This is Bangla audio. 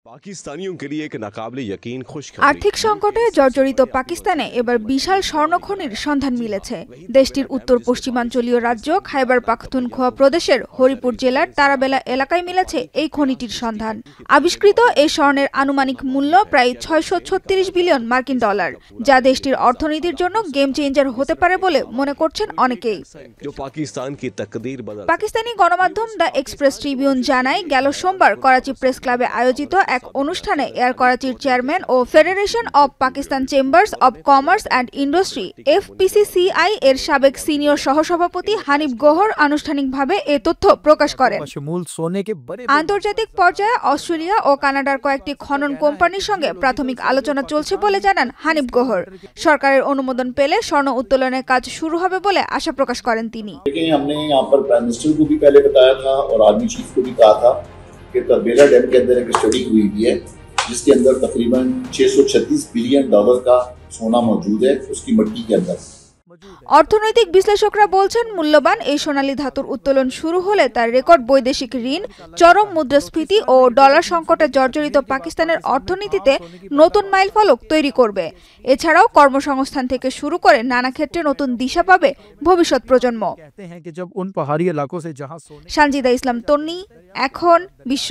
पाकिस्तानियों के लिए एक नाकाबिले यकीन खुशखबरी। আর্থিক সংকটে জর্জরিত পাকিস্তানে এবার বিশাল স্বর্ণখনির সন্ধান মিলেছে। দেশটির উত্তর পশ্চিমাঞ্চলীয় রাজ্য খাইবার পাখতুনখোয়া প্রদেশের হরিপুর জেলার তারাবেলা এলাকায় মিলেছে এই খনিটির সন্ধান। আবিষ্কৃত এই স্বর্ণের আনুমানিক মূল্য প্রায় ৬৩৬ বিলিয়ন মার্কিন ডলার, যা দেশটির অর্থনীতির জন্য গেম চেঞ্জার হতে পারে বলে মনে করছেন অনেকেই। পাকিস্তানি গণমাধ্যম দ্য এক্সপ্রেস ট্রিবিউন জানায়, গেল সোমবার করাচি প্রেস ক্লাবে আয়োজিত এক অনুষ্ঠানে এয়ার করাচির চেয়ারম্যান ও federation of Pakistan chambers of commerce and industry FPCCI এর সাবেক সিনিয়র সহসভাপতি হানিফ গওহর আনুষ্ঠানিকভাবে এ তথ্য প্রকাশ করেন। আন্তর্জাতিক পর্যায়ে অস্ট্রেলিয়া ও কানাডার কয়েকটি খনন কোম্পানির সঙ্গে প্রাথমিক আলোচনা চলছে বলে জানান হানিফ গওহর। সরকারের অনুমোদন পেলে স্বর্ণ উত্তোলনের কাজ শুরু হবে বলে আশা প্রকাশ করেন তিনি। कि तरबेला डैम के अंदर एक स्टडी हुई भी है जिसके अंदर तकरीबन 636 बिलियन डॉलर का सोना मौजूद है उसकी मिट्टी के अंदर। অর্থনৈতিক বিশ্লেষকরা বলছেন, মূল্যবান এই সোনালী ধাতুর উত্তোলন শুরু হলে তার রেকর্ড বৈদেশিক ঋণ, চরম মুদ্রাস্ফীতি ও ডলার সংকটে জর্জরিত পাকিস্তানের অর্থনীতিতে নতুন মাইলফলক তৈরি করবে। এছাড়াও কর্মসংস্থান থেকে শুরু করে নানা ক্ষেত্রে নতুন দিশা পাবে ভবিষ্যৎ প্রজন্ম। সানজিদা ইসলাম তন্নি, এখন বিশ্ব।